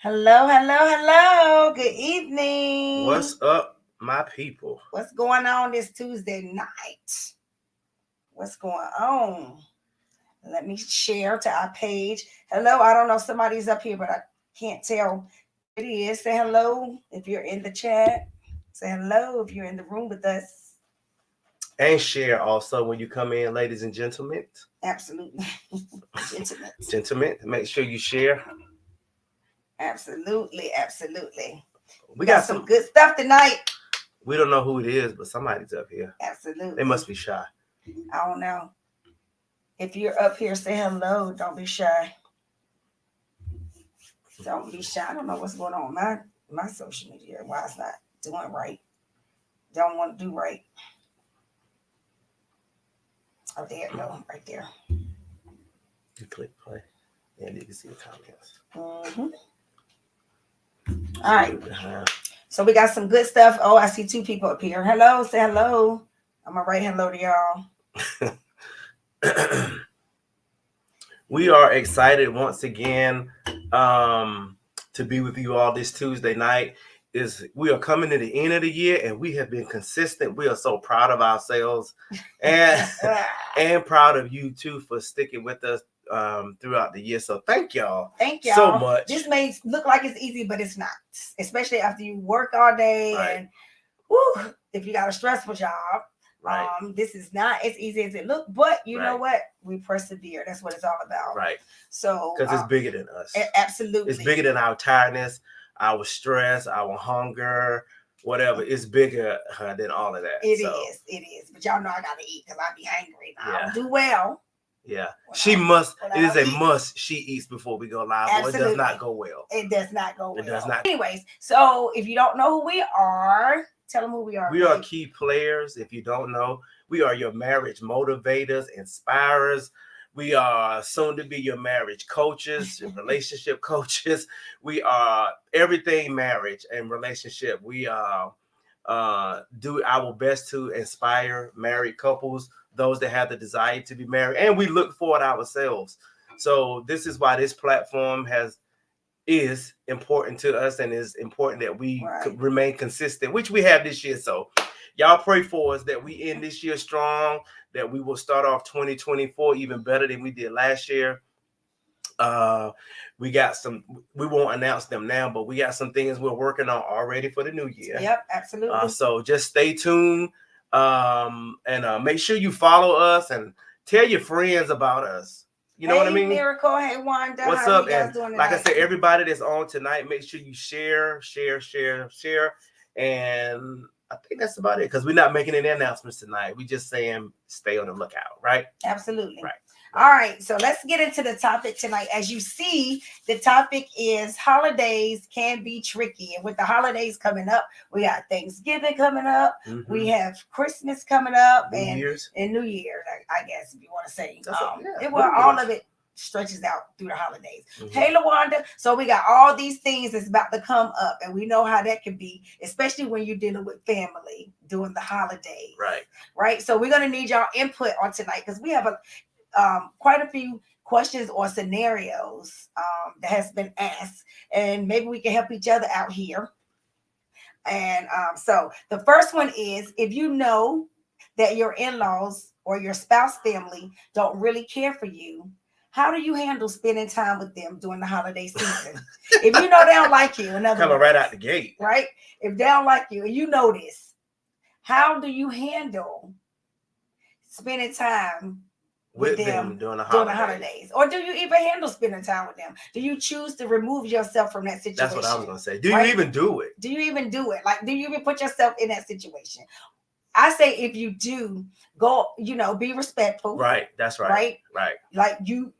Hello, hello, hello. Good evening. What's up, my people? What's going on this Tuesday night? What's going on? Let me share to our page. Hello, I don't know if somebody's up here, but I can't tell who it is. Say hello if you're in the chat. Say hello if you're in the room with us. And share also when you come in, ladies and gentlemen. Absolutely. Gentlemen. Gentlemen, make sure you share. Absolutely, absolutely. We Got got some some. good stuff tonight. We don't know who it is, but somebody's up here. Absolutely. They must be shy. I don't know. If you're up here, say hello. Don't be shy. Don't be shy. I don't know what's going on my social media. Why it's not doing right. Don't want to do right. Oh, there you go. Right there. You click play, and you can see the comments. Mm-hmm. All right. So we got some good stuff. Oh, I see two people up here. Hello. Say hello. I'm going to write hello to y'all. We are excited once again to be with you all this Tuesday night. We are coming to the end of the year and we have been consistent. We are so proud of ourselves and proud of you too for sticking with us throughout the year. So thank y'all. Thank y'all so much. This may look like it's easy, but it's not. Especially after you work all day and whew, if you got a stressful job. Right. This is not as easy as it looked, but you know what? We persevere. That's what it's all about. Right. So because it's bigger than us. Absolutely. It's bigger than our tiredness, our stress, our hunger, whatever. It's bigger than all of that. It is. But y'all know I gotta eat because I be hungry. I don't do well. Yeah. It is a must. She eats before we go live. Absolutely. Or it does not go well. It does not go well. It does not. Anyways, so if you don't know who we are, tell them who we are. We are key players. If you don't know, we are your marriage motivators, inspirers. We are soon to be your marriage coaches, your relationship coaches. We are everything marriage and relationship. We do our best to inspire married couples, those that have the desire to be married, and we look for it ourselves. So this is why this platform is important to us and is important that we remain consistent, which we have this year. So y'all pray for us that we end this year strong, that we will start off 2024 even better than we did last year. We won't announce them now, but we got some things we're working on already for the new year. Yep, absolutely. So just stay tuned and make sure you follow us and tell your friends about us. You know what I mean? Miracle. Hey, Wanda. What's up? And like I said, everybody that's on tonight, make sure you share. And I think that's about it because we're not making any announcements tonight. We're just saying stay on the lookout, right? Absolutely. Right. All right. So let's get into the topic tonight. As you see, the topic is holidays can be tricky. And with the holidays coming up, we got Thanksgiving coming up. Mm-hmm. We have Christmas coming up and New Year, I guess, if you want to say. All of it stretches out through the holidays. Mm-hmm. Hey, LaWanda. So we got all these things that's about to come up, and we know how that can be, especially when you're dealing with family during the holidays. Right. So we're going to need y'all input on tonight because we have quite a few questions or scenarios that has been asked, and maybe we can help each other out here. And so the first one is, if you know that your in-laws or your spouse family don't really care for you, how do you handle spending time with them during the holiday season? If you know they don't like you, in other words, right out the gate, right? If they don't like you and you know this, how do you handle spending time with them during the holidays? Or do you even handle spending time with them? Do you choose to remove yourself from that situation? That's what I was going to say. Do you even do it? Do you even do it? Like, do you even put yourself in that situation? I say if you do, go, be respectful. Right. That's right. Right. Like you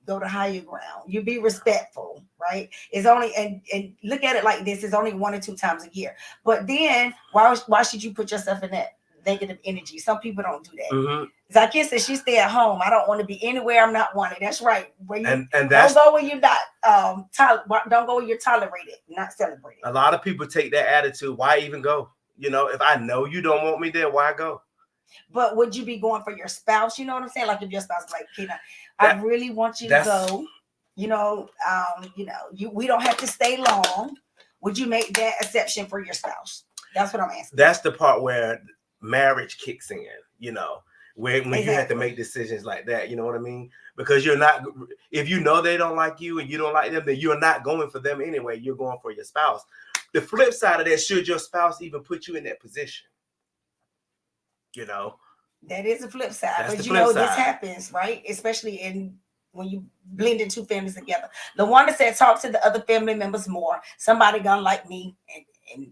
go to higher ground. You be respectful, right? It's only, and look at it like this, it's only 1 or 2 times a year. But then why should you put yourself in that negative energy? Some people don't do that. Mm-hmm. Zacchaeus says she stay at home. I don't want to be anywhere I'm not wanted. That's right. Where you and don't go where you're not don't go where you're tolerated, not celebrated. A lot of people take that attitude. Why even go? If I know you don't want me there, why go? But would you be going for your spouse? You know what I'm saying? Like if your spouse is like, Kina, I really want you to go. you know, we don't have to stay long. Would you make that exception for your spouse? That's what I'm asking. That's the part where marriage kicks in, you know, when you have to Exactly. make decisions like that, you know what I mean? Because you're not, if you know they don't like you and you don't like them, then you're not going for them anyway. You're going for your spouse. The flip side of that, should your spouse even put you in that position? You know, That is the flip side. That's But the you flip know, this side. happens, right? Especially when you blend in two families together. The one that said talk to the other family members more. Somebody gonna like me, and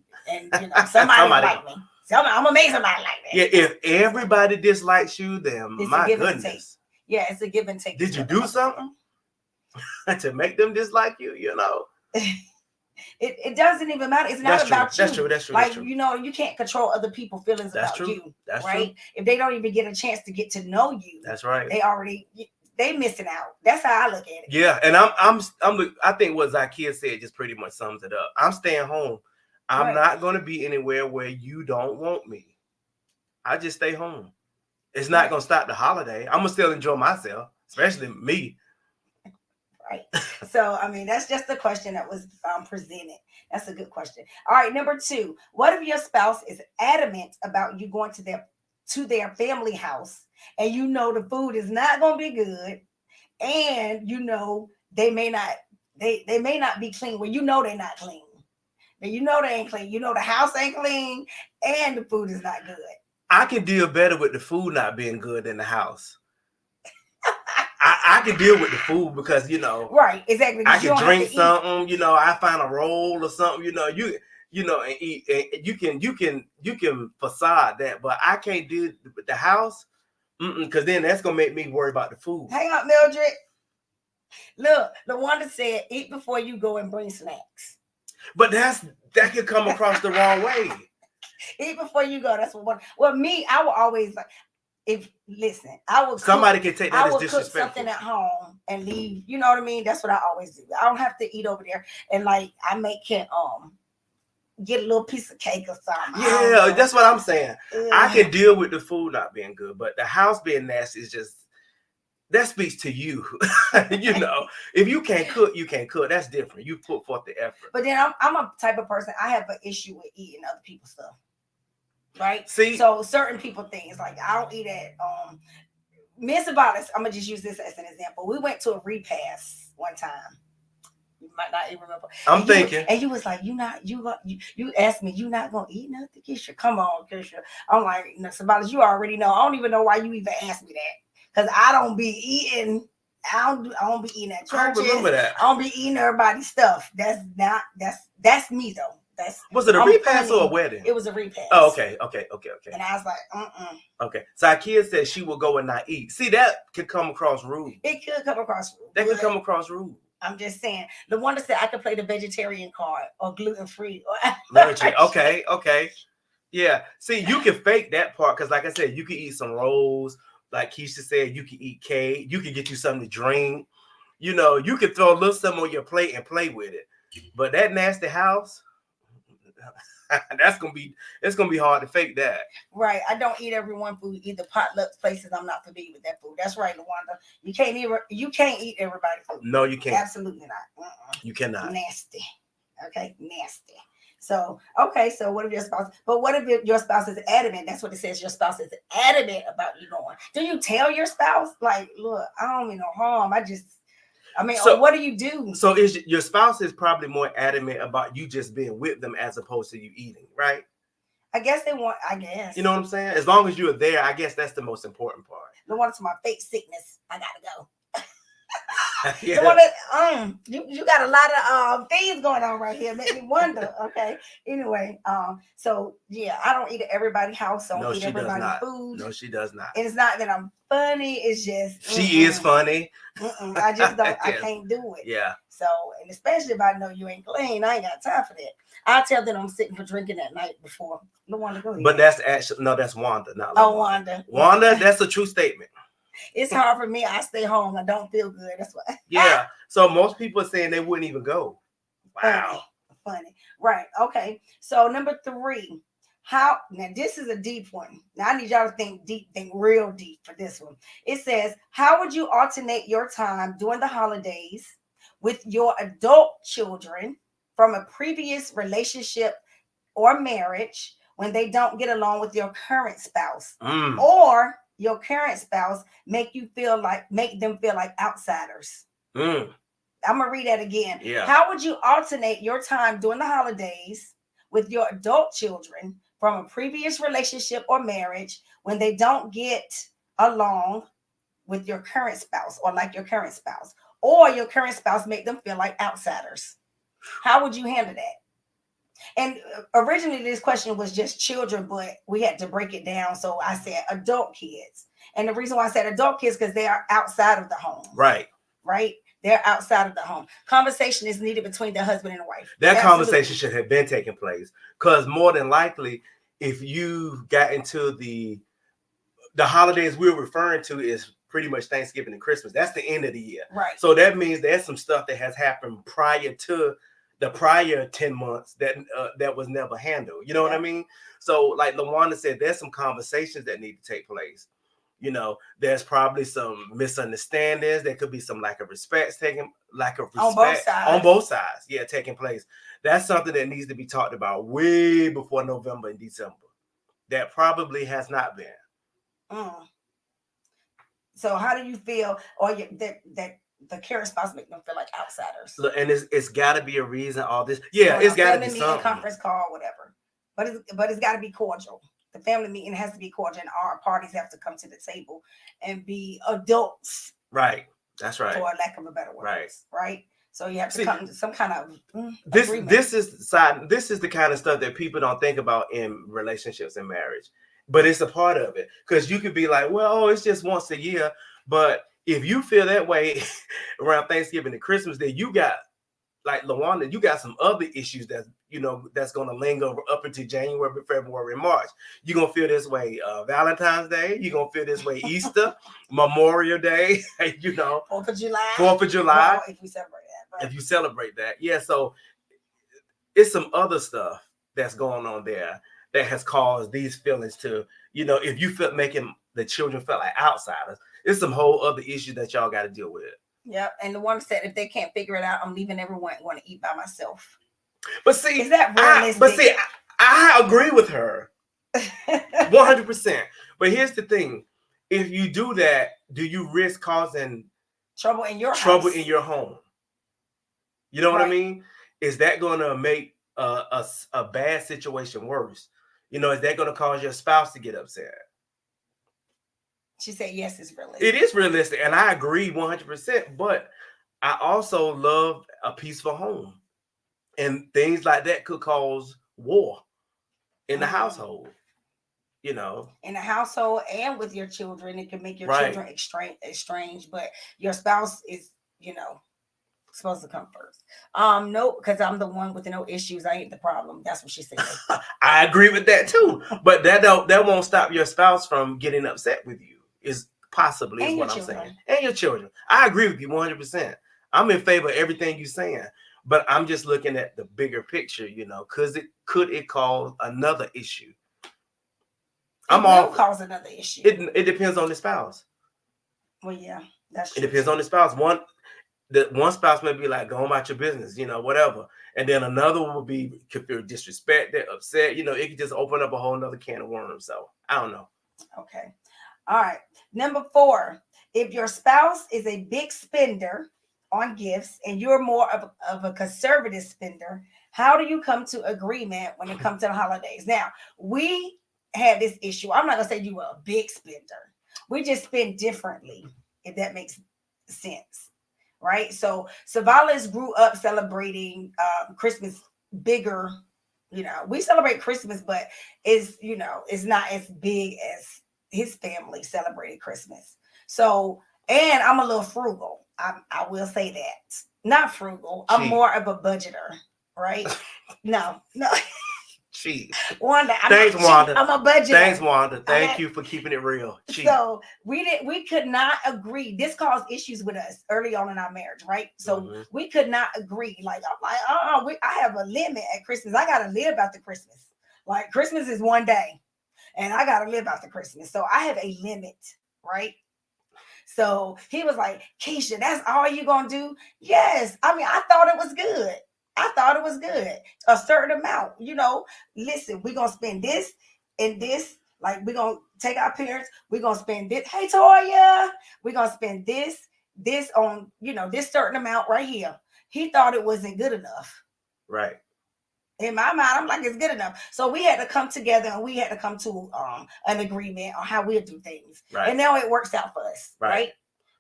you know, somebody like me. I'm gonna make somebody like that. Yeah, if everybody dislikes you, then It's a my give and take. goodness. Yeah, it's a give and take. Did you do something to make them dislike you? You know, It doesn't even matter. It's not That's true. about you. That's true. That's true. Like, That's true. you know, you can't control other people's feelings That's about true. you, That's right? true. If they don't even get a chance to get to know you, That's right. they missing out. That's how I look at it. Yeah, and I think what Zacchaeus said just pretty much sums it up. I'm staying home. I'm Right. not going to be anywhere where you don't want me. I just stay home. It's not going to stop the holiday. I'm going to still enjoy myself, especially me. Right. So, I mean, that's just the question that was presented. That's a good question. All right, number 2. What if your spouse is adamant about you going to their family house, and you know the food is not going to be good, and you know they may not be clean? Well, you know they're not clean. And you know they ain't clean. You know the house ain't clean, and the food is not good. I can deal better with the food not being good than the house. I can deal with the food because, you know, right, exactly. I can drink something, you know, I find a roll or something, you know, and eat, and you can facade that, but I can't do with the house, because then that's gonna make me worry about the food. Hang on, Mildred. Look, the one that said eat before you go and bring snacks. But that could come across the wrong way. Eat before you go. That's what. Well, me, I will always like. I would. Somebody can take that I as would cook disrespectful. something at home and leave. You know what I mean? That's what I always do. I don't have to eat over there, and like I can get a little piece of cake or something. Yeah, that's what I'm saying. I can deal with the food not being good, but the house being nasty is just, that speaks to you. You know, if you can't cook, you can't cook. That's different. You put forth the effort. But then I'm a type of person, I have an issue with eating other people's stuff. Right? See, so certain people things like I don't eat at Miss Abalis. I'm gonna just use this as an example. We went to a repast one time. You might not even remember. I'm thinking. And you was like, you asked me, you not gonna eat nothing, Keisha? Come on, Keisha. I'm like, no, Abalis, you already know. I don't even know why you even asked me that. Because I don't be eating. I don't be eating at churches. I remember that. I don't be eating everybody's stuff. That's me though. Was it a repast or a wedding? It was a repast. Oh, okay. And I was like, Okay. So Zacchaeus said she will go and not eat. See, that could come across rude. It could come across rude. That could come across rude. I'm just saying. The one that said I could play the vegetarian card or gluten-free. Okay. Yeah. See, you can fake that part because, like I said, you can eat some rolls. Like Keisha said, you can eat cake. You can get you something to drink. You know, you can throw a little something on your plate and play with it. But that nasty house, it's gonna be hard to fake that. Right. I don't eat everyone food, either potlucks, places I'm not familiar with that food. That's right, Lawanda. You can't eat everybody's food. No, you can't. Absolutely not. You cannot. Nasty. Okay, nasty. So what if your spouse? But what if your spouse is adamant? That's what it says. Your spouse is adamant about you going. Do you tell your spouse, like, look, I don't mean no harm. So what do you do? So your spouse is probably more adamant about you just being with them as opposed to you eating, right? I guess they want. I guess. You know what I'm saying? As long as you're there, I guess that's the most important part. The one to my fake sickness. I gotta go. Yeah. You got a lot of things going on right here. Make me wonder. Okay. Anyway, so yeah, I don't eat at everybody's house. Don't eat everybody's food. No, she does not. And it's not that I'm funny. It's just she is funny. I just don't. I can't do it. Yeah. So, and especially if I know you ain't clean, I ain't got time for that. I'll tell them I'm sitting for drinking that night before. No Wanda, go ahead. But that's actually that's Wanda, not Wanda. Wanda, that's a true statement. It's hard for me. I stay home. I don't feel good. That's why. Yeah. So most people are saying they wouldn't even go. Wow. Funny. Right. Okay. So number 3. Now this is a deep one. Now I need y'all to think real deep for this one. It says, how would you alternate your time during the holidays with your adult children from a previous relationship or marriage when they don't get along with your current spouse, or your current spouse make them feel like outsiders. I'm gonna read that again. Yeah. How would you alternate your time during the holidays with your adult children from a previous relationship or marriage when they don't get along with your current spouse or like your current spouse, or your current spouse make them feel like outsiders? How would you handle that? And originally this question was just children, but we had to break it down. So I said adult kids. And the reason why I said adult kids, because they are outside of the home. Right. Right? They're outside of the home. Conversation is needed between the husband and the wife. That Absolutely. conversation should have been taking place, because more than likely, if you got into the holidays we're referring to is pretty much Thanksgiving and Christmas. That's the end of the year. Right. So that means there's some stuff that has happened prior to the prior 10 months that was never handled. You know what I mean? So like LaWanda said, there's some conversations that need to take place. You know, there's probably some misunderstandings. There could be some lack of respect taking on both sides. Yeah, taking place. That's something that needs to be talked about way before November and December. That probably has not been. So how do you feel, or that the current spouse make them feel like outsiders? Look, and it's got to be a reason. All this, it's got to be something. Conference call, whatever. But it's got to be cordial. The family meeting has to be cordial, and our parties have to come to the table and be adults. Right. That's right. For lack of a better word. Right. So you have to come to some kind of agreement. This is the kind of stuff that people don't think about in relationships and marriage. But it's a part of it, because you could be like, well, it's just once a year. But if you feel that way around Thanksgiving and Christmas, then you got, like LaWanda, you got some other issues that, that's going to linger up into January, February, and March. You're going to feel this way Valentine's Day. You're going to feel this way Easter, Memorial Day, 4th of July. 4th of July. Well, if we celebrate that. Right? If you celebrate that. Yeah, so it's some other stuff that's going on there that has caused these feelings to, if you feel making the children feel like outsiders, it's some whole other issues that y'all got to deal with. Yep. And the one said, if they can't figure it out, I'm leaving everyone going to eat by myself. But see, is that realistic? I agree with her 100%. But here's the thing. If you do that, do you risk causing trouble in your home? You know what I mean? Is that going to make a bad situation worse? Is that going to cause your spouse to get upset? She said, yes, it's realistic. It is realistic. And I agree 100%. But I also love a peaceful home. And things like that could cause war in the household. In the household and with your children, it can make your children estranged. But your spouse is, supposed to come first. No, because I'm the one with no issues. I ain't the problem. That's what she said. I agree with that too. But that won't stop your spouse from getting upset with you. Is possibly is what I'm saying. And your children. I agree with you 100%. I'm in favor of everything you're saying. But I'm just looking at the bigger picture, because could it cause another issue? Cause another issue. It depends on the spouse. Well, yeah, that's true. It depends on the spouse. One spouse may be like, go about your business, whatever. And then another one will be could feel disrespected, upset. It could just open up a whole nother can of worms. So I don't know. Okay. All right. Number 4, if your spouse is a big spender on gifts and you're more of a conservative spender, how do you come to agreement when it comes to the holidays? Now, we had this issue. I'm not going to say you were a big spender. We just spend differently, if that makes sense. Right? So Savalas grew up celebrating Christmas bigger. We celebrate Christmas, but it's not as big as his family celebrated Christmas. So, and I'm a little frugal. I will say that. Not frugal. I'm more of a budgeter, right? No. Jeez. Wanda. Thanks, Wanda. I'm a budgeter. Thanks, Wanda. Thank you for keeping it real. Jeez. So we could not agree. This caused issues with us early on in our marriage, right? So we could not agree. Like, I'm like, I have a limit at Christmas. I gotta live after Christmas. Like, Christmas is one day. And I got to live after Christmas. So I have a limit, right? So he was like, Keisha, that's all you gonna do? Yes. I mean, I thought it was good. I thought it was good. A certain amount, listen, we're gonna spend this and this. Like, we're gonna take our parents, we're gonna spend this. Hey Toya, we're gonna spend this on, this certain amount right here. He thought it wasn't good enough. Right. In my mind, I'm like, it's good enough. So we had to come together and we had to come to an agreement on how we'll do things. Right. And now it works out for us. Right. Right.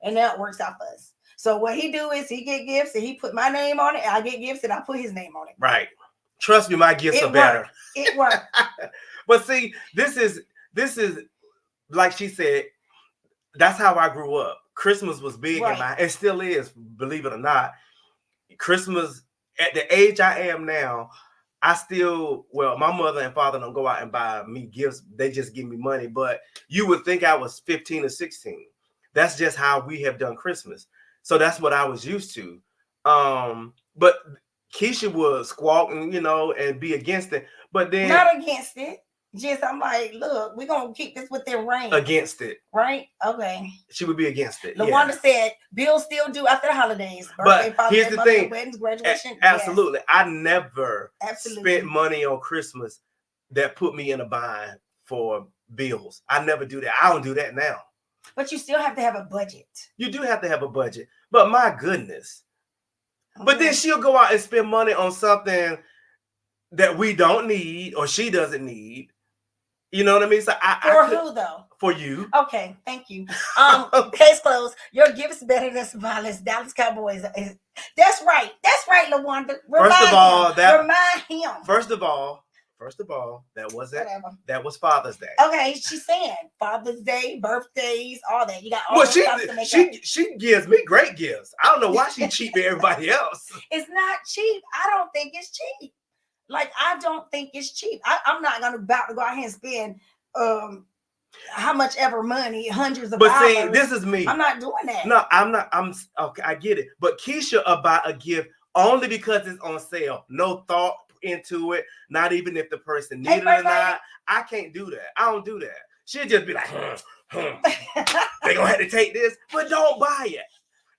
And now it works out for us. So what he do is he get gifts and he put my name on it. And I get gifts and I put his name on it. Right. Trust me, my gifts are better. It worked. But see, this is like she said, that's how I grew up. Christmas was big in my, it still is, believe it or not. Christmas, at the age I am now, I still, my mother and father don't go out and buy me gifts. They just give me money. But you would think I was 15 or 16. That's just how we have done Christmas. So that's what I was used to. But Keisha would squawk and, and be against it. But then not against it. Just I'm like, look, we're gonna keep this within range. Against it. Right? Okay. She would be against it. LaWanda said bills still due after the holidays. Birthday, but here's the thing. Weddings, graduation. Absolutely. Yes. I never Absolutely spent money on Christmas that put me in a bind for bills. I never do that. I don't do that now. But you still have to have a budget. You do have to have a budget. But my goodness. Okay. But then she'll go out and spend money on something that we don't need or she doesn't need. You know what I mean? So who though? For you. Okay, thank you. Case closed. Your gift's better than Savalas. Dallas Cowboys. That's right. That's right, LaWanda. Remind him. First of all, that was Father's Day. Okay, she's saying Father's Day, birthdays, all that. You got all that stuff to make she gives me great gifts. I don't know why she cheap to everybody else. It's not cheap. I don't think it's cheap. Like, I don't think it's cheap. I'm not about to go out here and spend how much ever money, hundreds of dollars. But see, this is me. I'm not doing that. No, I'm not. I'm okay. I get it. But Keisha will buy a gift only because it's on sale. No thought into it. Not even if the person needs it or not. I can't do that. I don't do that. She'll just be like, they gonna have to take this, but don't buy it.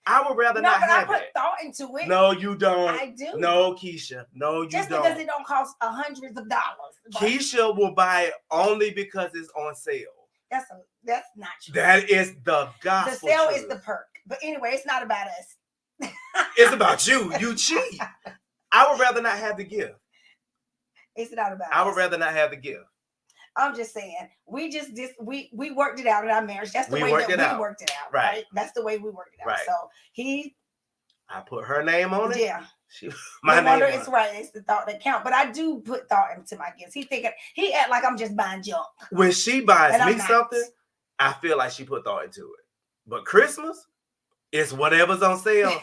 I would rather not have it. I put thought into it. No, you don't. I do. No, Keisha. No, you just don't. Just because it don't cost hundreds of dollars. Keisha will buy it only because it's on sale. That's not true. That is the gospel. The sale is the perk. But anyway, it's not about us. It's about you. You cheat. I would rather not have the gift. It's not about I would rather not have the gift. I'm just saying, we worked it out in our marriage. That's the way that we worked it out. Right. That's the way we worked it out. Right. So I put her name on it. Yeah. My name. It's right. It's the thought that count. But I do put thought into my gifts. He act like I'm just buying junk. When she buys me something, I feel like she put thought into it. But Christmas, it's whatever's on sale.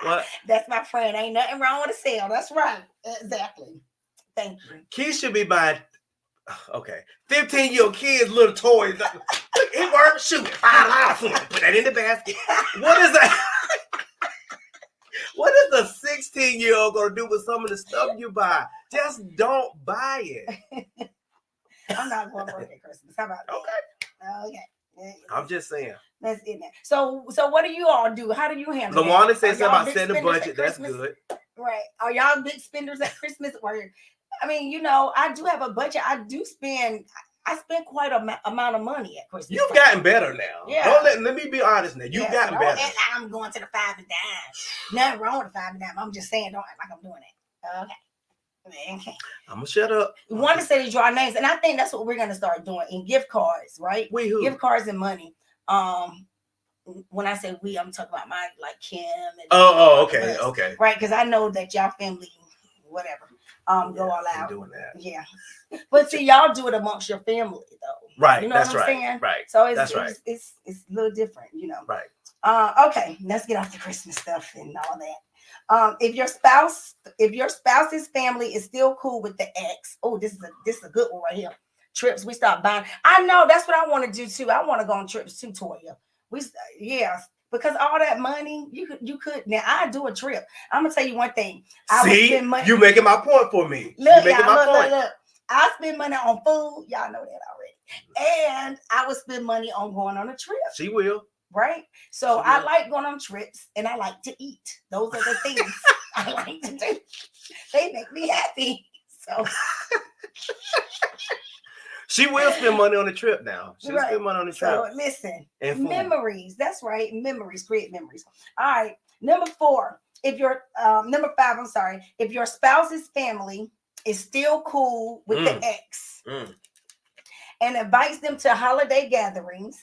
What? That's my friend. Ain't nothing wrong with a sale. That's right. Exactly. Thank you. Keisha be buying. Okay, 15-year-old kids, little toys. It works. Shoot, $5. Put that in the basket. What is that? What is a 16-year-old gonna do with some of the stuff you buy? Just don't buy it. I'm not going to work at Christmas. How about that? Okay. I'm just saying. That's in there. So what do you all do? How do you handle LaWanda that? Says about setting a budget. That's good. Right. Are y'all big spenders at Christmas? I mean, I do have a budget. I spend quite a amount of money at Christmas. You've gotten better now. Yeah. Let me be honest now. You've gotten better. I'm going to the 5 and dime. Nothing wrong with the 5 and dime. I'm just saying, don't act like I'm doing it. Okay. I'm gonna shut up. We want to say these draw names, and I think that's what we're gonna start doing in gift cards, right? Gift cards and money. When I say we, I'm talking about my Kim. And okay. Right, because I know that y'all family, whatever. Go all out. Doing that. Yeah. But see, y'all do it amongst your family though. Right. You know that's what I'm right. saying? Right. So it's a little different, Right. Okay, let's get off the Christmas stuff and all that. If your spouse's family is still cool with the ex, this is a good one right here. Trips, we start buying. I know that's what I want to do too. I want to go on trips too, Toya. Because all that money, you could. Now I do a trip. I'm gonna tell you one thing. You making my point for me. Look. I spend money on food. Y'all know that already. And I would spend money on going on a trip. She will. right? So She I will. like going on trips and I like to eat. Those are the things I like to do. They make me happy. So She will spend money on the trip now. She'll right. spend money on the So trip listen, and food. memories. That's right. Memories create memories. All right. Number 4. If your number 5, I'm sorry. If your spouse's family is still cool with the ex Mm. and invites them to holiday gatherings,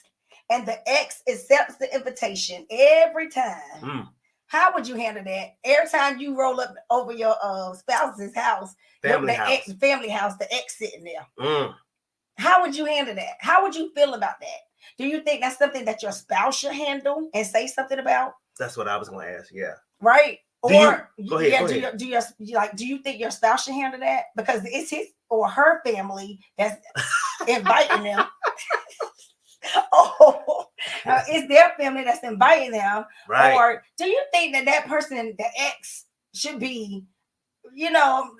and the ex accepts the invitation every time, Mm. how would you handle that? Every time you roll up over your spouse's house, Family the house. ex family house, the ex sitting there. Mm. How would you handle that? How would you feel about that? Do you think that's something that your spouse should handle and say something about? That's what I was going to ask. Yeah. Right? Do you- Or go ahead, yeah, go do ahead. do you think your spouse should handle that? Because it's his or her family that's inviting them. It's their family that's inviting them. Right. Or do you think that person, the ex, should be,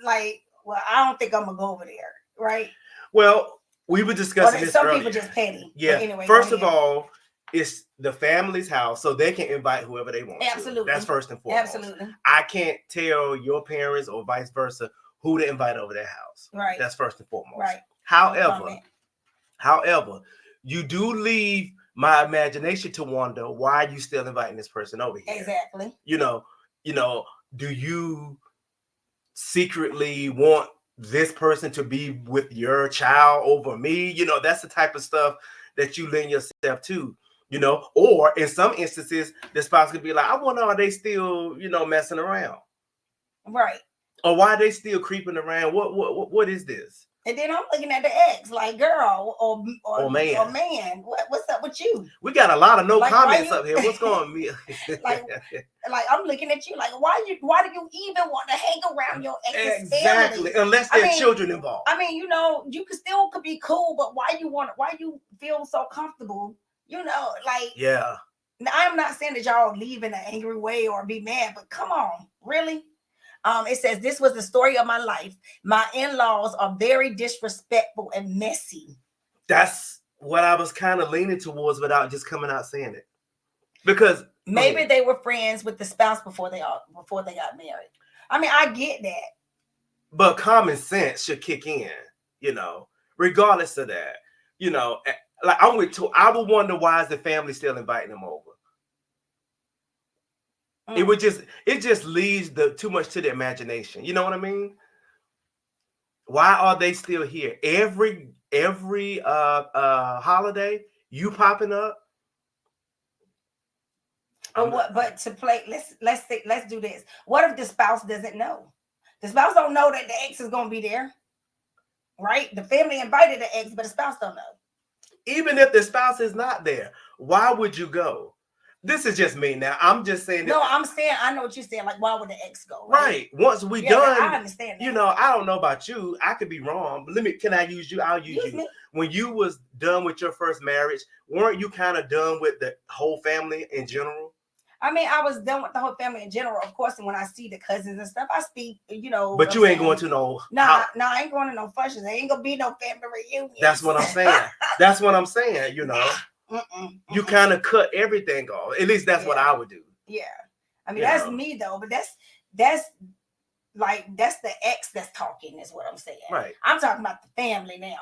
like, well, I don't think I'm gonna go over there, right? Well, we were Or discussing this some earlier. people just petty. Yeah. But anyway, First go of ahead. all, it's the family's house, so they can invite whoever they want. Absolutely. To. That's first and foremost. Absolutely. I can't tell your parents or vice versa who to invite over their house. Right. That's first and foremost. Right. However, you do leave my imagination to wonder why are you still inviting this person over here? Exactly. Do you secretly want this person to be with your child over me? That's the type of stuff that you lend yourself to. Or in some instances, the spouse could be like, I wonder, are they still, messing around? Right. Or why are they still creeping around? What is this? And then I'm looking at the ex, like, girl or man, what's up with you? We got a lot of comments up here. What's going on? like I'm looking at you, like, why do you even want to hang around your ex's Exactly, family? unless there are children involved. I mean, you could be cool, but why you feel so comfortable? Like, yeah. I'm not saying that y'all leave in an angry way or be mad, but come on, really? It says, this was the story of my life. My in-laws are very disrespectful and messy. That's what I was kind of leaning towards without just coming out saying it. Because maybe they were friends with the spouse before they got married. I mean, I get that. But common sense should kick in, regardless of that. Like I'm with two. I would wonder why is the family still inviting them over? It just leaves too much to the imagination. You know what I mean? Why are they still here? Every holiday, you popping up. But to play, let's do this. What if the spouse doesn't know? The spouse don't know that the ex is gonna be there, right? The family invited the ex, but the spouse don't know. Even if the spouse is not there, why would you go? This is just me now. I'm just saying. No, I'm saying, I know what you're saying. Like, why would the ex go? Right. Once we done, I understand that. I don't know about you. I could be wrong. But can I use you? I'll use you. Me. When you was done with your first marriage, weren't you kind of done with the whole family in general? I mean, I was done with the whole family in general, of course. And when I see the cousins and stuff, I speak, But you ain't going to no. Nah, I ain't going to no functions. There ain't gonna be no family reunion. That's what I'm saying. That's what I'm saying. You kind of cut everything off. At least that's what I would do. Yeah, I mean, that's me though. But that's the ex that's talking. Is what I'm saying. Right. I'm talking about the family now.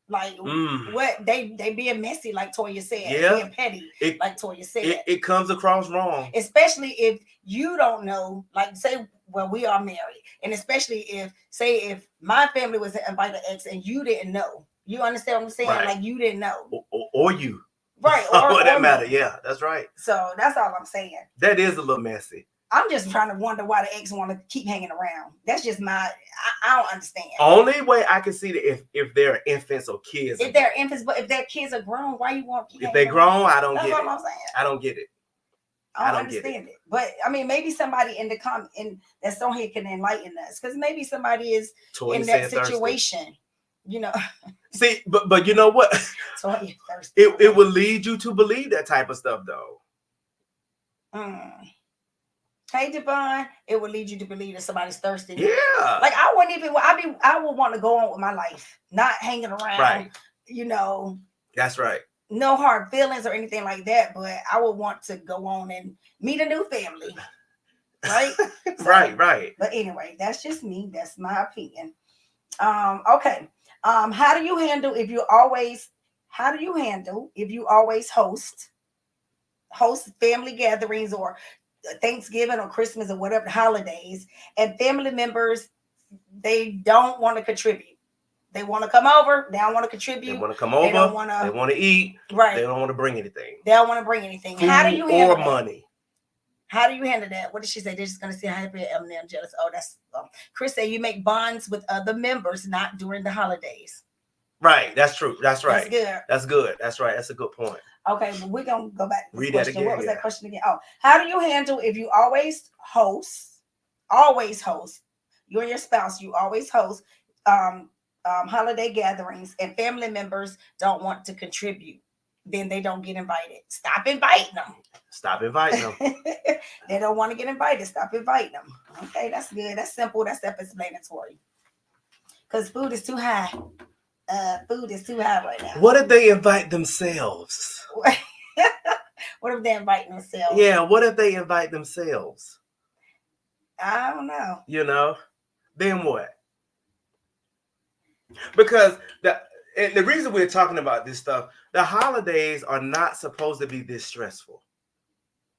Like what they being messy, like Toya said, being petty, like Toya said. It comes across wrong, especially if you don't know. Like, say, well, we are married, and especially if my family was to invite an ex and you didn't know. You understand what I'm saying? Right. Like, you didn't know, or you, right? Or that matter. Yeah, that's right. So that's all I'm saying. That is a little messy. I'm just trying to wonder why the ex want to keep hanging around. That's just I don't understand. Only way I can see that if they're infants or kids. If they're infants, but if their kids are grown, why you want to keep? If they grown, I don't get it. That's what I'm saying. I don't get it. I don't understand it. But I mean, maybe somebody in the that's on here can enlighten us, because maybe somebody is in that situation. See, but you know what? It will lead you to believe that type of stuff, though. Hey, Devon, it will lead you to believe that somebody's thirsty. Yeah. Like, I wouldn't even. I would want to go on with my life, not hanging around. Right. That's right. no hard feelings or anything like that, but I would want to go on and meet a new family. Right? So, Right. But anyway, that's just me. That's my opinion. Okay. How do you handle if you always host family gatherings or Thanksgiving or Christmas or whatever holidays, and family members they don't want to contribute. They want to come over. They don't want to They contribute. want to come They over. don't want They to. want to eat. Right. They don't want to bring anything. They don't want to bring anything. Food How do you handle or that? money? How do you handle that? What did she say? They're just going to say happy and they're jealous. Oh, that's Chris said you make bonds with other members, not during the holidays. Right. That's true. That's right. That's good. That's good. That's right. That's a good point. Okay, but we're going to go back to this Read question. that again. What was that question again? Oh, how do you handle if you always host, you and your spouse, you always host holiday gatherings and family members don't want to contribute? Then they don't get invited. Stop inviting them. Stop inviting them. They don't want to get invited. Stop inviting them. Okay, that's good. That's simple. That's self-explanatory. Because food is too high. Food is too high right now. What if they invite themselves? What if they invite themselves? Yeah, what if they invite themselves? I don't know. You know, then what? Because the reason we're talking about this stuff, the holidays are not supposed to be this stressful.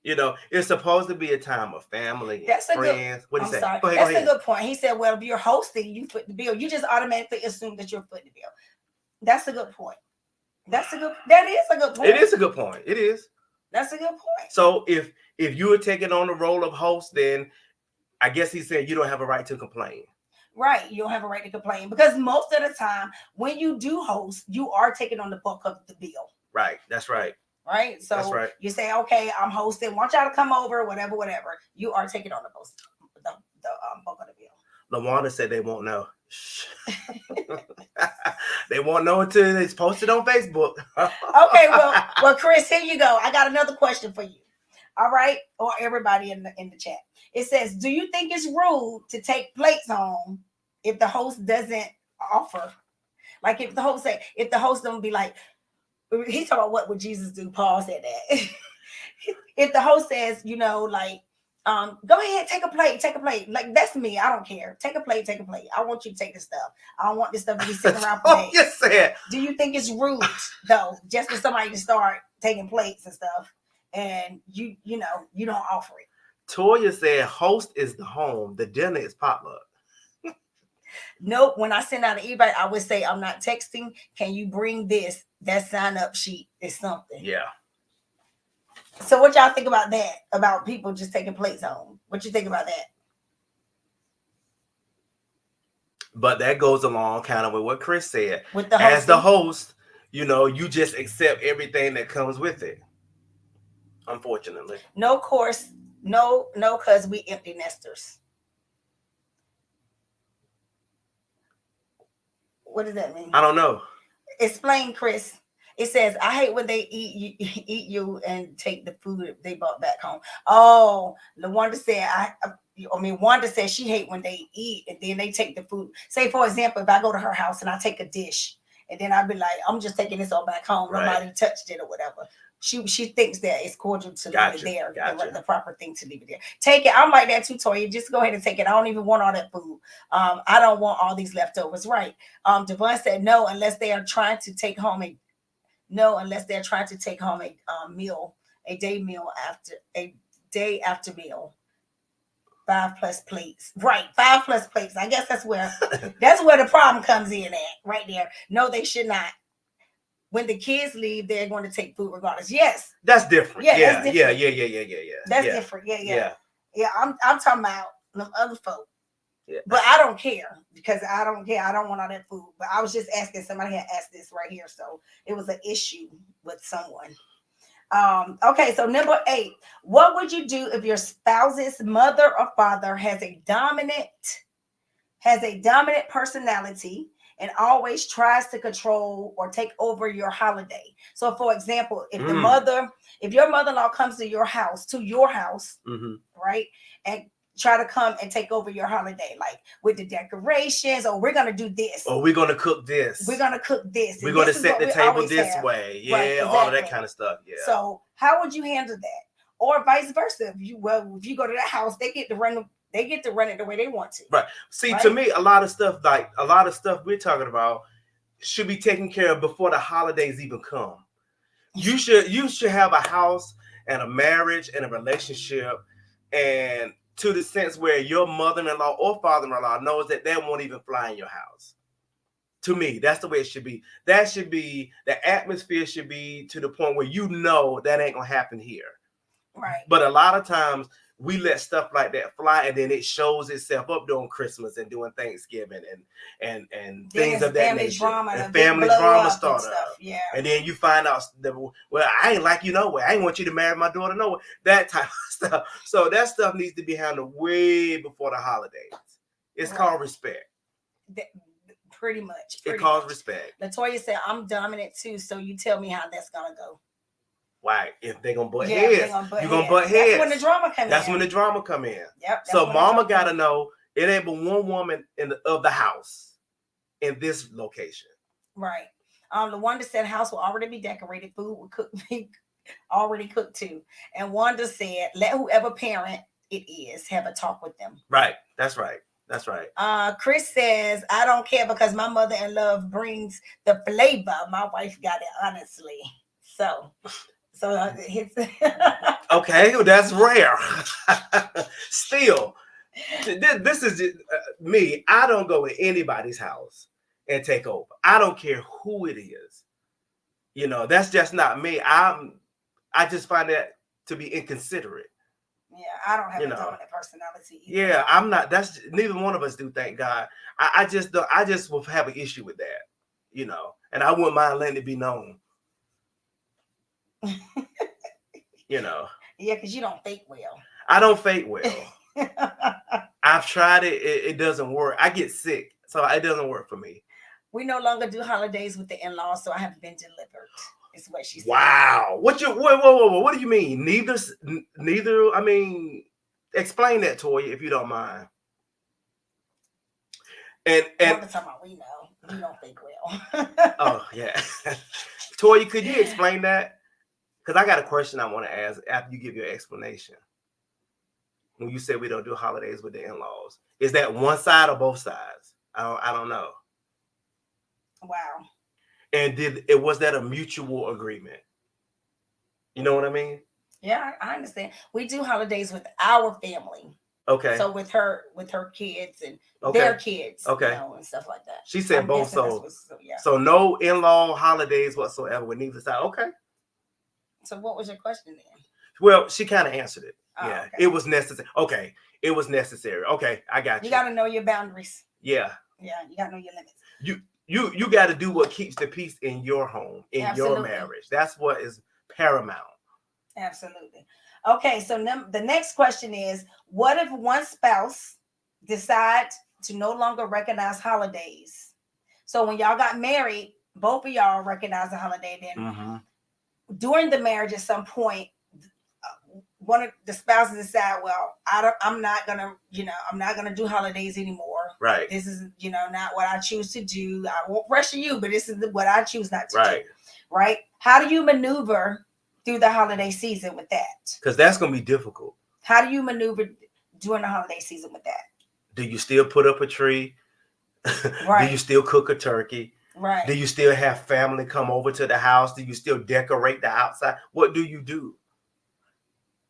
You know, it's supposed to be a time of family and friends. What do you say? Sorry. Go ahead, That's go ahead. a good point. He said, well, if you're hosting, you foot the bill. You just automatically assume that you're footing the bill. That's a good point. That is a good point. It is a good point. It is. That's a good point. So if you are taking on the role of host, then I guess he's saying you don't have a right to complain. Right. You don't have a right to complain because most of the time when you do host, you are taking on the bulk of the bill. Right. That's right. Right. So that's right. You say, okay, I'm hosting. Want y'all to come over, whatever. You are taking on the bulk of the bill. LaWanda said they won't know. They won't know until it's posted on Facebook. Okay, well, Chris, here you go. I got another question for you. All right, or everybody in the chat. It says, do you think it's rude to take plates home if the host doesn't offer? Like if the host don't be like, he's talking about what would Jesus do? Paul said that. If the host says, like, go ahead, take a plate. Like that's me. I don't care. Take a plate. I want you to take this stuff. I don't want this stuff to be sitting around for days. Yes, sir. Do you think it's rude though, just for somebody to start taking plates and stuff, and you don't offer it? Toya said, "Host is the home. The dinner is potluck." Nope. When I send out an invite, I would say, "I'm not texting. Can you bring this? That sign up sheet is something." Yeah. So what y'all think about that? About people just taking plates home? What you think about that? But that goes along kind of with what Chris said. With the as the host, you just accept everything that comes with it. Unfortunately. No course, no, because we empty nesters. What does that mean? I don't know. Explain, Chris. It says, I hate when they eat you and take the food they brought back home. Oh, Wanda said, Wanda said she hate when they eat and then they take the food. Say, for example, if I go to her house and I take a dish and then I'd be like, I'm just taking this all back home. Right. Nobody touched it or whatever. She thinks that it's cordial to leave it there. The proper thing to leave it there. Take it. I'm like that too, Toya. Just go ahead and take it. I don't even want all that food. I don't want all these leftovers. Right. Devon said no, unless they are trying to take home a meal, a day after meal. 5+ plates. Right. 5+ plates. I guess that's where the problem comes in at right there. No, they should not. When the kids leave, they're going to take food regardless. Yes. That's different. Yeah. Yeah. That's different. Yeah. That's different. Yeah. I'm talking about them other folk. Yeah. But I don't care because I don't care. I don't want all that food. But I was just asking, somebody had asked this right here. So it was an issue with someone. Okay, so number 8. What would you do if your spouse's mother or father has a dominant personality and always tries to control or take over your holiday? So for example, if your mother-in-law comes to your house, mm-hmm. right? And try to come and take over your holiday, like with the decorations, or we're gonna do this, or we're gonna cook this, we're gonna cook this, we're and gonna this is set what the we table always this have. way. Yeah, Right, all of that exactly. kind of stuff. Yeah. So how would you handle that? Or vice versa. If you go to the house, they get to run it the way they want to. Right. See, Right? to me, a lot of stuff we're talking about should be taken care of before the holidays even come. You should have a house and a marriage and a relationship, and to the sense where your mother-in-law or father-in-law knows that they won't even fly in your house. To me, that's the way it should be. That should be, the atmosphere should be to the point where you know that ain't gonna happen here. Right. But a lot of times we let stuff like that fly, and then it shows itself up during Christmas and doing Thanksgiving and things of that nature. And family drama start up. Yeah. And then you find out that, well, I ain't like you no way. I ain't want you to marry my daughter no way. That type of stuff. So that stuff needs to be handled way before the holidays. It's called respect. Pretty much. It calls respect. Latoya said, I'm dominant too, so you tell me how that's gonna go. Why? If they're gonna butt heads, you're gonna butt heads. That's when the drama come in. That's when the drama come in. Yep. So mama gotta know it ain't but one woman of the house in this location. Right. The one that said house will already be decorated, food will be already cooked too. And Wanda said, let whoever parent it is have a talk with them. Right. That's right. That's right. Chris says, I don't care because my mother-in-law brings the flavor. My wife got it honestly. So it's okay, well, that's rare. Still, this is me. I don't go to anybody's house and take over. I don't care who it is. You know, that's just not me. I just find that to be inconsiderate. Yeah, I don't have a dominant personality either. Yeah, I'm not. That's neither one of us do. Thank God. I just will have an issue with that. You know, and I wouldn't mind letting it be known. You know. Yeah, because you don't fake well. I don't fake well. I've tried it. It doesn't work. I get sick, so it doesn't work for me. We no longer do holidays with the in-laws, so I have been delivered. Is what she said. Wow. What do you mean? Neither. I mean, explain that, Toya, if you don't mind. And the time we know you don't think well. Oh yeah. Toya, could you explain that? Because I got a question I want to ask after you give your explanation. When you said we don't do holidays with the in-laws, is that one side or both sides? I don't know. Wow. And was that a mutual agreement? You know what I mean? Yeah, I understand. We do holidays with our family. Okay. So with her kids and their kids, okay, and stuff like that. She said I'm both. Yeah. So no in-law holidays whatsoever with neither side. Okay. So what was your question then? Well, she kind of answered it. Oh, yeah, okay. It was necessary. Okay, it was necessary. Okay, I got you. You got to know your boundaries. Yeah. Yeah, you got to know your limits. You got to do what keeps the peace in your home, in your marriage. That's what is paramount. Absolutely. Okay, so the next question is, what if one spouse decides to no longer recognize holidays? So when y'all got married, both of y'all recognize the holiday. Then during the marriage, at some point, one of the spouses decide, well, I'm not gonna do holidays anymore. Right. This is, not what I choose to do. I won't pressure you, but this is what I choose not to do. Right. How do you maneuver through the holiday season with that? Because that's gonna be difficult. How do you maneuver during the holiday season with that? Do you still put up a tree? Right. Do you still cook a turkey? Right. Do you still have family come over to the house? Do you still decorate the outside? What do you do?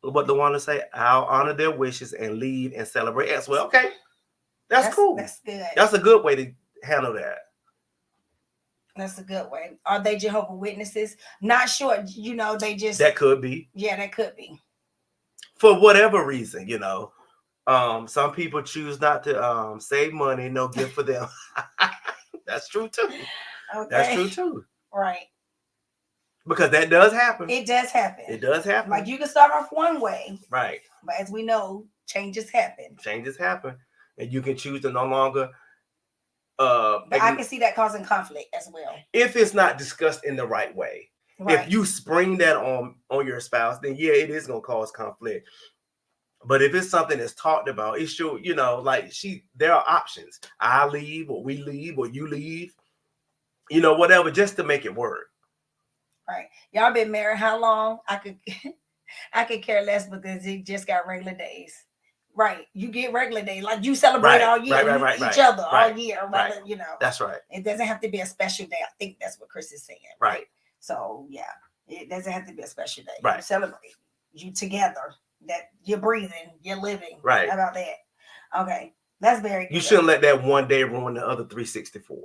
What the one to say? I'll honor their wishes and leave and celebrate as well. Okay. That's cool. That's good. That's a good way to handle that. That's a good way. Are they Jehovah's Witnesses? Not sure. They just. That could be. Yeah, that could be. For whatever reason, some people choose not to save money. No gift for them. That's true too. Okay. That's true too. Right. Because that does happen. It does happen. It does happen. Like you can start off one way. Right. But as we know, changes happen. Changes happen. And you can choose to no longer. But I can see that causing conflict as well. If it's not discussed in the right way. Right. If you spring that on your spouse, then yeah, it is going to cause conflict. But if it's something that's talked about, it should, like there are options. I leave, or we leave, or you leave, whatever, just to make it work. Right. Y'all been married how long? I could care less because it just got regular days. Right. You get regular days. Like you celebrate all year with each other all year. Rather, That's right. It doesn't have to be a special day. I think that's what Chris is saying. Right. So yeah, it doesn't have to be a special day. Right. You celebrate. You together. That you're breathing, you're living. Right. How about that? Okay. That's very good. You shouldn't let that one day ruin the other 364.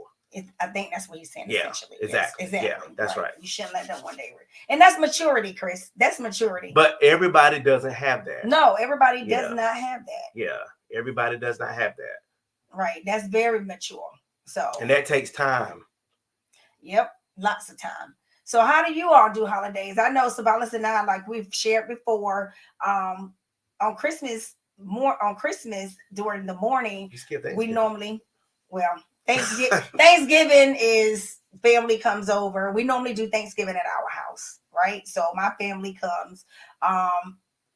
I think that's what he's saying. Yeah, essentially. exactly. Yes, exactly. Yeah, that's right. You shouldn't let that one day. And that's maturity, Chris. That's maturity. But everybody doesn't have that. No, everybody does not have that. Yeah, everybody does not have that. Right. That's very mature. So. And that takes time. Yep, lots of time. So how do you all do holidays? I know Sabalis and I, like we've shared before, on Christmas during the morning, we normally, Thanksgiving is family comes over. We normally do Thanksgiving at our house, right? So my family comes,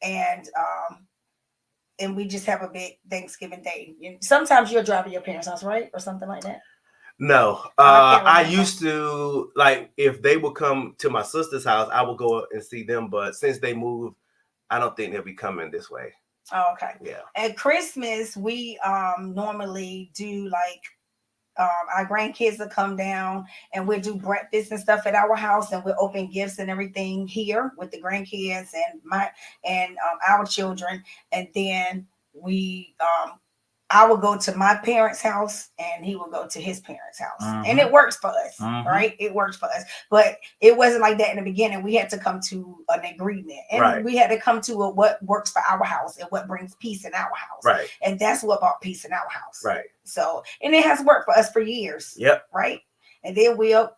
and we just have a big Thanksgiving day. Sometimes you'll drive to your parents' house, right? Or something like that. No, I used to, like, if they would come to my sister's house, I would go and see them. But since they moved, I don't think they'll be coming this way. Oh, okay. Yeah. At Christmas, we normally do like our grandkids will come down and we'll do breakfast and stuff at our house, and we'll open gifts and everything here with the grandkids and our children, and then I will go to my parents' house and he will go to his parents' house. And it works for us, right? It works for us. But it wasn't like that in the beginning. We had to come to an agreement. And we had to come to what works for our house and what brings peace in our house. Right. And that's what brought peace in our house. Right. So, and it has worked for us for years. Yep. Right. And then we'll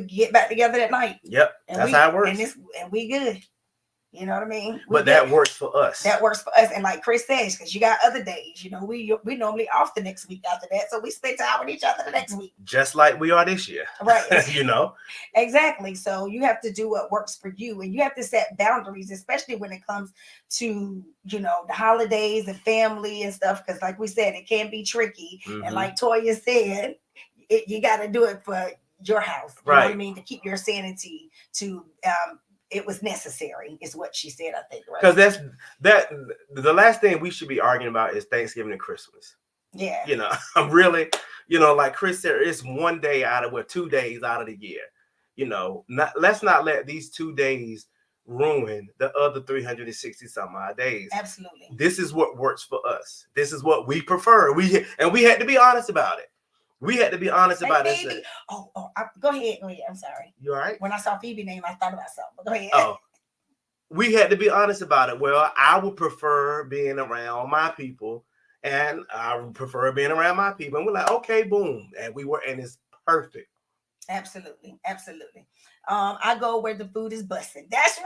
get back together at night. Yep. That's how it works. And we good. You know what I mean? But that works for us. That works for us. And like Chris says, because you got other days, we normally off the next week after that. So we spend time with each other the next week. Just like we are this year. Right. Exactly. So you have to do what works for you. And you have to set boundaries, especially when it comes to, the holidays and family and stuff. Because like we said, it can be tricky. And like Toya said, you got to do it for your house. You know what I mean? To keep your sanity, it was necessary, is what she said, I think. Because that's the last thing we should be arguing about is Thanksgiving and Christmas. Yeah. I'm really, like Chris said, it's 1 day 2 days out of the year. Let's not let these 2 days ruin the other 360 some odd days. Absolutely. This is what works for us. This is what we prefer. We had to be honest about it. We had to be honest about it. Go ahead. I'm sorry. You all right? When I saw Phoebe's name, I thought about something. But go ahead. Oh, we had to be honest about it. Well, I would prefer being around my people, and I would prefer being around my people. And we're like, okay, boom, and it's perfect. Absolutely. I go where the food is busting. That's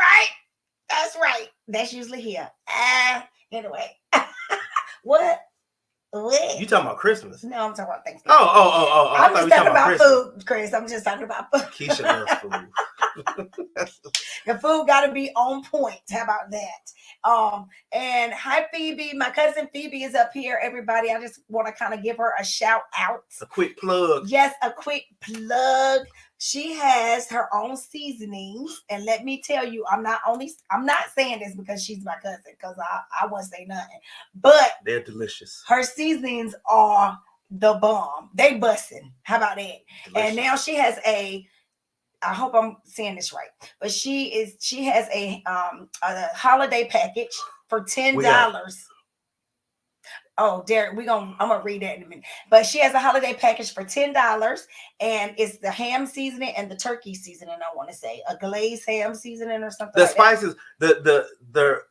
right. That's usually here. Anyway, what? You talking about Christmas? No, I'm talking about Thanksgiving. Oh! I'm just talking about food, Chris. I'm just talking about food. Keisha loves food. The food got to be on point. How about that? And hi, Phoebe. My cousin Phoebe is up here. Everybody, I just want to kind of give her a shout out. A quick plug. Yes, a quick plug. She has her own seasonings, and let me tell you, I'm not saying this because she's my cousin, because I won't say nothing, but they're delicious. Her seasonings are the bomb. They bussin'. How about that? Delicious. And now she has I hope I'm saying this right, but she has a holiday package for $10. Oh, Derek, I'm gonna read that in a minute. But she has a holiday package for $10, and it's the ham seasoning and the turkey seasoning. I want to say a glazed ham seasoning or something. The spices, the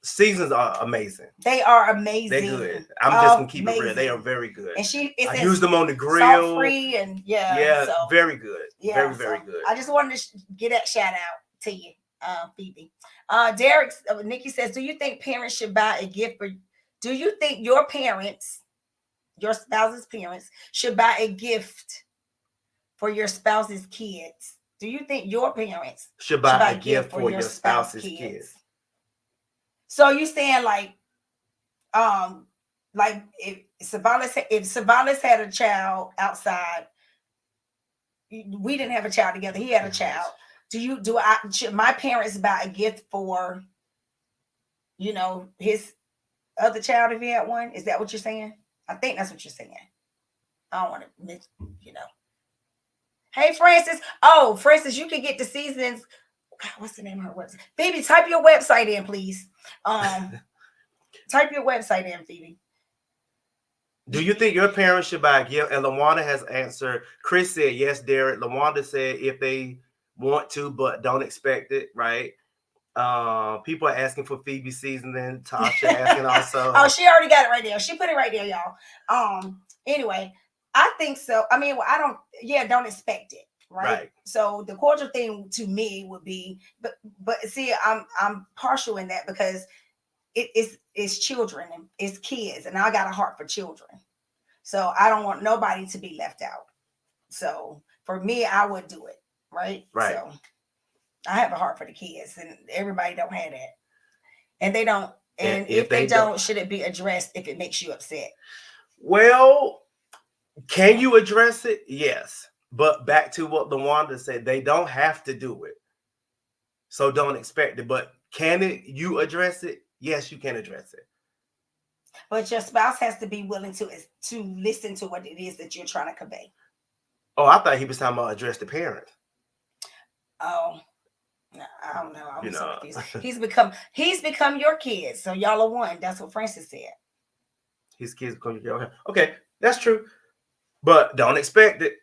seasons are amazing. They are amazing. They're good. I'm just gonna keep it real. They are very good. And I use them on the grill. Salt free and very good. Yeah, very good. I just wanted to get that shout out to you, Phoebe. Derek, Nikki says, do you think parents should buy a gift for? Do you think your spouse's parents, should buy a gift for your spouse's kids? Do you think your parents should buy a gift for your spouse's kids? So you saying like if Savalas had a child outside, we didn't have a child together. He had a child. Should my parents buy a gift for, his other child if he had one? Is that what you're saying? I think that's what you're saying. I don't want to miss, you know. Hey, Francis. Oh, Francis, you can get the seasons. God, what's the name of her website? Phoebe, type your website in, please. Type your website in, Phoebe. Do you think your parents should buy a gift? And LaWanda has answered. Chris said yes, Derek. LaWanda said if they want to, but don't expect it, right? People are asking for Phoebe seasoning. Tasha asking also. Oh, she already got it right there. She put it right there, y'all. Anyway, I think so. I mean, I don't. Yeah, don't expect it, right? So the cordial thing to me would be, but see, I'm partial in that because it's children and it's kids, and I got a heart for children, so I don't want nobody to be left out. So for me, I would do it, right? So I have a heart for the kids, and everybody don't have that, and they don't. And if they don't, should it be addressed if it makes you upset? Well, can you address it? Yes. But back to what LaWanda said, they don't have to do it. So don't expect it. But can you address it? Yes, you can address it. But your spouse has to be willing to listen to what it is that you're trying to convey. Oh, I thought he was talking about address the parent. Oh. I don't know. I'm so confused. He's become your kid. So y'all are one. That's what Francis said. His kids become your kid. Okay, that's true. But don't expect it.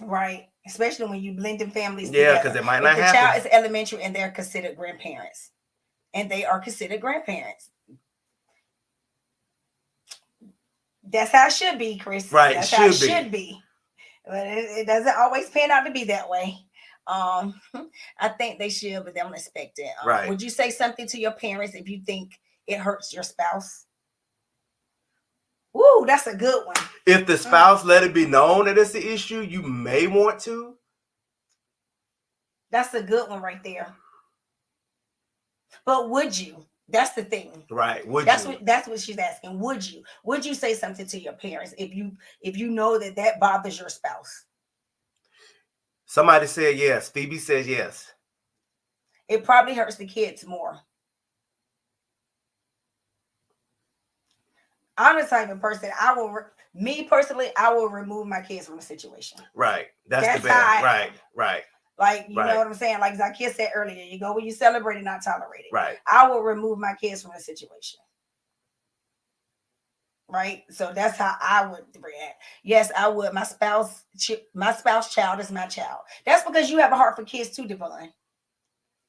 Right. Especially when you blend in families together. Yeah, because it might not happen. The child is elementary and they're considered grandparents. And they are considered grandparents. That's how it should be, Chris. Right. That's how it should be. But it doesn't always pan out to be that way. I think they should, but they don't expect it. Right. Would you say something to your parents if you think it hurts your spouse? Ooh, that's a good one. If the spouse let it be known that it's the issue, you may want to. That's a good one right there. But would you? That's the thing. Right. That's what she's asking. Would you say something to your parents if you know that bothers your spouse? Somebody said yes. Phoebe says yes. It probably hurts the kids more. I'm the type of person I will remove my kids from the situation. Right. That's the best. Right. Like, you know what I'm saying? Like Zakia said earlier, you go where you celebrate and not tolerate it. Right. I will remove my kids from the situation. Right. So that's how I would react. Yes, I would. My spouse child is my child. That's because you have a heart for kids too, Devon.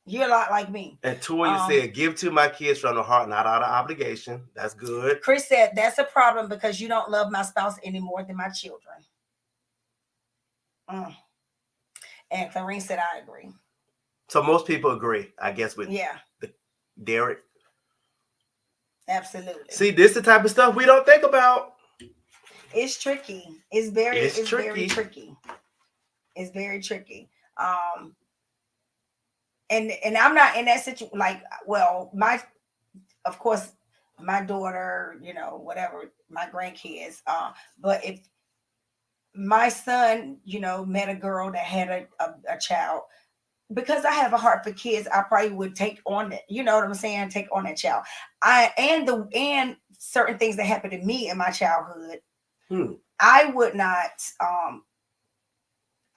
You're a lot like me. And Toya said, give to my kids from the heart, not out of obligation. That's good. Chris said, that's a problem because you don't love my spouse any more than my children. And Clarine said, I agree. So most people agree, I guess, with Derek. Absolutely. See, this is the type of stuff we don't think about. It's tricky. It's very tricky. It's very tricky. And I'm not in that situation. Like, well, of course, my daughter, whatever, my grandkids. But if my son, met a girl that had a child, because I have a heart for kids, I probably would take on that. You know what I'm saying? Take on that child. And certain things that happened to me in my childhood. I would not.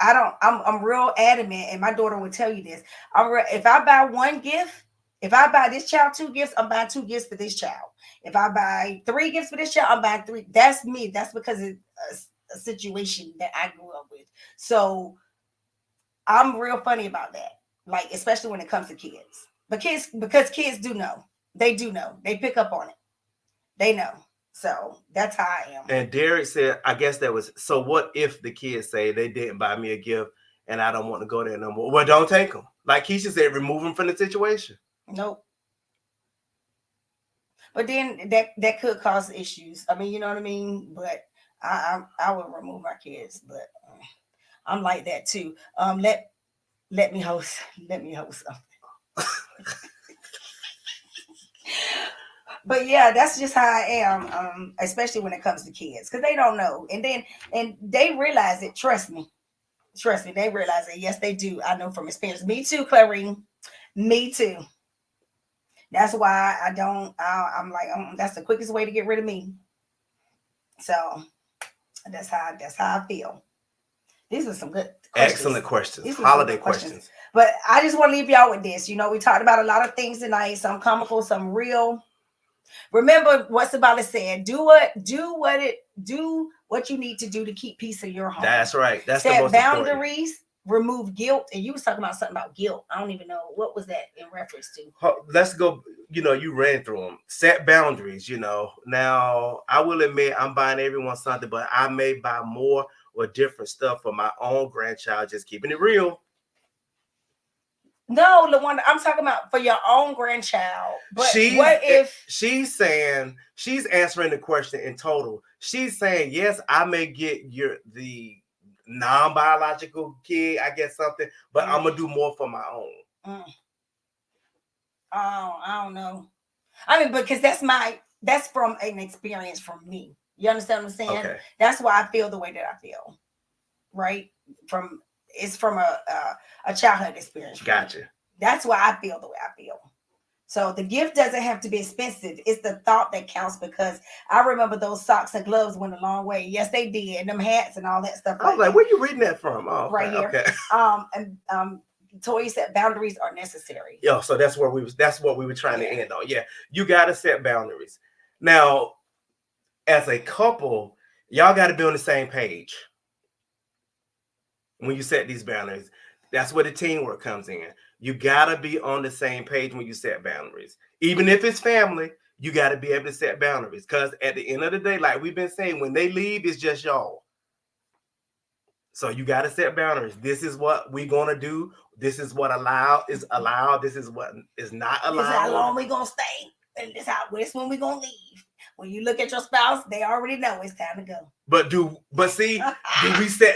I'm real adamant, and my daughter would tell you this. If I buy one gift, if I buy this child 2 gifts, I'm buying 2 gifts for this child. If I buy 3 gifts for this child, I'm buying 3. That's me. That's because it's a situation that I grew up with. So I'm real funny about that. Like, especially when it comes to kids. Because kids do know. They do know. They pick up on it. They know. So that's how I am. And Derek said, I guess that was, so what if the kids say they didn't buy me a gift and I don't want to go there no more? Well, don't take them. Like Keisha said, remove them from the situation. Nope. But then that could cause issues. I mean, you know what I mean? But I would remove my kids. But I'm like that too. Let me host something. But yeah, that's just how I am, especially when it comes to kids, because they don't know, and they realize it. Trust me, they realize it. Yes, they do. I know from experience. Me too, Clarine. Me too. That's why I don't. I'm like, that's the quickest way to get rid of me. So that's how I feel. These are some good questions. Excellent questions. These were some Holiday good questions. questions. But I just want to leave y'all with this. You know, we talked about a lot of things tonight. Some comical, some real. Remember what somebody said. Do what you need to do to keep peace in your home. That's right. That's the Set most boundaries. important. Remove guilt. And you was talking about something about guilt. I don't even know what was that in reference to. Let's go. You know, you ran through them. Set boundaries. You know, now I will admit I'm buying everyone something, but I may buy more or different stuff for my own grandchild. Just keeping it real. No, the one I'm talking about for your own grandchild. But what if she's saying, she's answering the question in total? She's saying, yes, I may get the non-biological kid, I guess something, but I'm gonna do more for my own. Oh, I don't know. I mean, because that's from an experience from me. You understand what I'm saying? Okay. That's why I feel the way that I feel. Right? It's from a childhood experience. Gotcha. That's why I feel the way I feel. So the gift doesn't have to be expensive. It's the thought that counts, because I remember those socks and gloves went a long way. Yes, they did. And them hats and all that stuff. I was like, where you reading that from? Oh, right here. Okay. And Toya said boundaries are necessary. Yeah, so that's what we were trying to end on. Yeah, you got to set boundaries. Now, as a couple, y'all got to be on the same page when you set these boundaries. That's where the teamwork comes in. You got to be on the same page when you set boundaries. Even if it's family, you got to be able to set boundaries, because at the end of the day, like we've been saying, when they leave, it's just y'all. So you got to set boundaries. This is what we're going to do. This is what is allowed. This is what is not allowed. This is how long we're going to stay. And this when we're going to leave. When you look at your spouse, they already know it's time to go. But do we set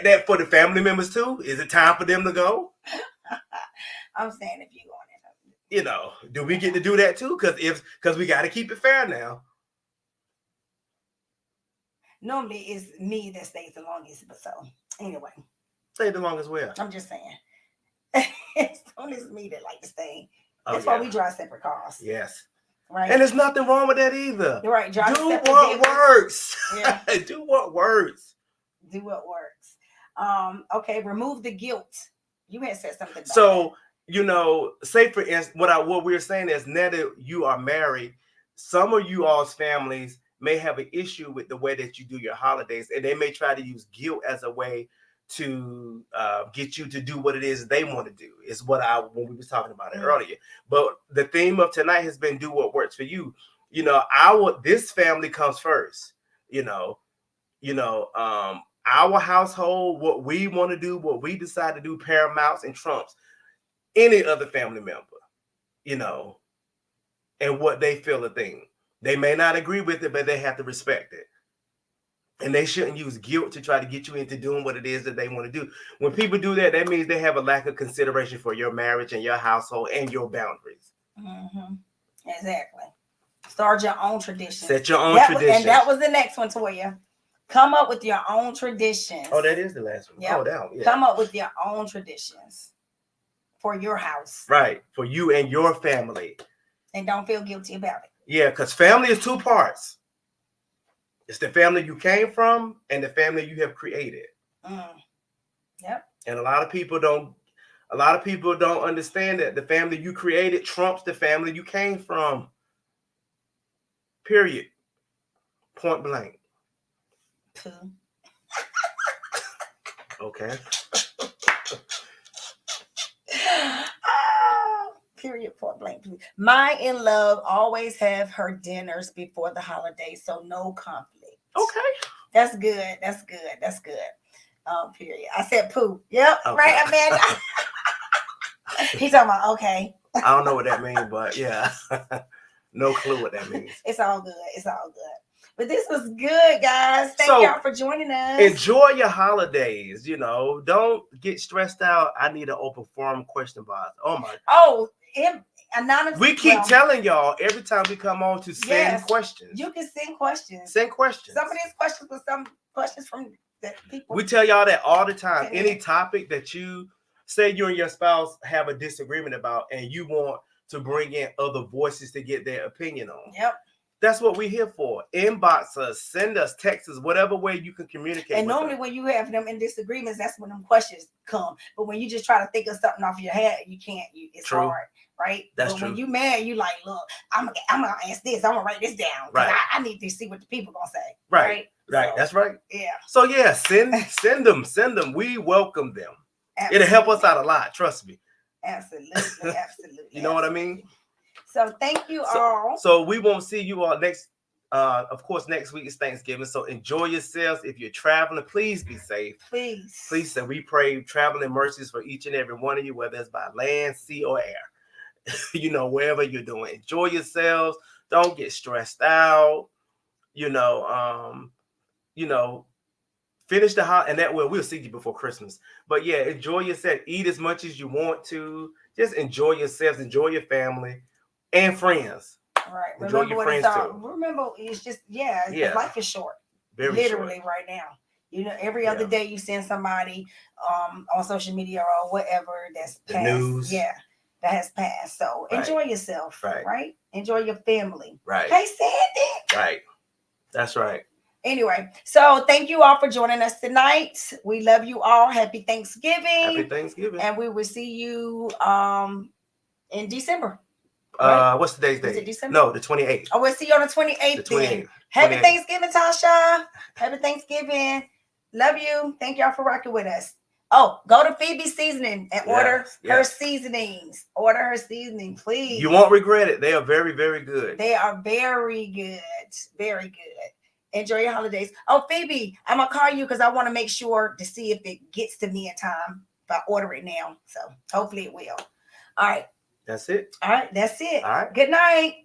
that for the family members too? Is it time for them to go? I'm saying if you're going in. You know, do we get to do that too? Because we got to keep it fair now. Normally it's me that stays the longest, but so anyway. Stay the longest where? I'm just saying. It's only me that like to stay. That's why we drive separate cars. Yes. Right. And there's nothing wrong with that either. You're right. Do what works. Yeah. Do what works. Do what works. Okay. Remove the guilt. You had said something about that. You know, say for instance, what we're saying is, now that you are married, some of you all's families may have an issue with the way that you do your holidays, and they may try to use guilt as a way to get you to do what it is they want to do. Is when we was talking about it earlier. But the theme of tonight has been do what works for you. You know, this family comes first. Our household, what we want to do, what we decide to do, paramounts and trumps any other family member, and what they feel a thing. They may not agree with it, but they have to respect it. And they shouldn't use guilt to try to get you into doing what it is that they want to do. When people do that, that means they have a lack of consideration for your marriage and your household and your boundaries. Mm-hmm. Exactly. Start your own traditions. Set your own traditions. And that was the next one, Toya. Come up with your own traditions. Oh, that is the last one. Yep. Oh, down. Yeah. Come up with your own traditions for your house. Right. For you and your family. And don't feel guilty about it. Yeah, because family is two parts. It's the family you came from and the family you have created. Yep. And a lot of people don't understand that the family you created trumps the family you came from. Period. Point blank. Pooh. Okay. Period. Point blank. My in-law always have her dinners before the holidays, so no conflict. Okay. That's good. That's good. That's good. Period. I said poo. Yep. Okay. Right, Amanda. He's talking about okay. I don't know what that means, but yeah. No clue what that means. It's all good. It's all good. But this was good, guys. Thank y'all for joining us. Enjoy your holidays. Don't get stressed out. I need an open forum question box. Oh my. Oh, anonymous. We keep telling y'all every time we come on to send Yes, questions. you can send questions. Send questions. Some of these questions were some questions from the people. We tell y'all that all the time. Send Any it. topic that you say you and your spouse have a disagreement about, and you want to bring in other voices to get their opinion on. Yep. That's what we're here for. Inbox us, send us, text us, whatever way you can communicate. And with normally us. when you have them in disagreements, that's when them questions come. But when you just try to think of something off your head, you can't. It's True. hard, right? That's but true. when you mad, you like, look, I'm gonna ask this. I'm gonna write this down. Right. I need to see what the people gonna say. Right. Right. So, That's right. Yeah. So yeah, send them. We welcome them. Absolutely. It'll help us out a lot. Trust me. Absolutely. Absolutely. You know what I mean? So thank you all. So we won't see you all next. Of course, next week is Thanksgiving. So enjoy yourselves. If you're traveling, please be safe. Please. And we pray traveling mercies for each and every one of you, whether it's by land, sea, or air. You know, wherever you're doing, enjoy yourselves. Don't get stressed out. Finish the hot, and that way we'll see you before Christmas. But yeah, enjoy yourself. Eat as much as you want to. Just enjoy yourselves. Enjoy your family and friends. Right. Enjoy Remember your what friends it's all. too. Remember, it's just life is short. Very literally short. right now. You know, every other day you send somebody on social media or whatever that's The passed. news. Yeah, that has passed. So enjoy yourself. Right. Enjoy your family. Right. Hey, Sandy. Right. That's right. Anyway, so thank you all for joining us tonight. We love you all. Happy Thanksgiving. Happy Thanksgiving. And we will see you in December. What's today's date? Is it December? No, the 28th. Oh, we'll see you on the 28th. The 28th. Happy 28th. Thanksgiving, Tasha. Happy Thanksgiving. Love you. Thank y'all for rocking with us. Oh, go to Phoebe's Seasoning and order her seasonings. Order her seasoning, please. You won't regret it. They are very, very good. They are very good. Very good. Enjoy your holidays. Oh, Phoebe, I'm going to call you because I want to make sure to see if it gets to me in time if I order it now. So hopefully it will. All right. That's it. All right. That's it. All right. Good night.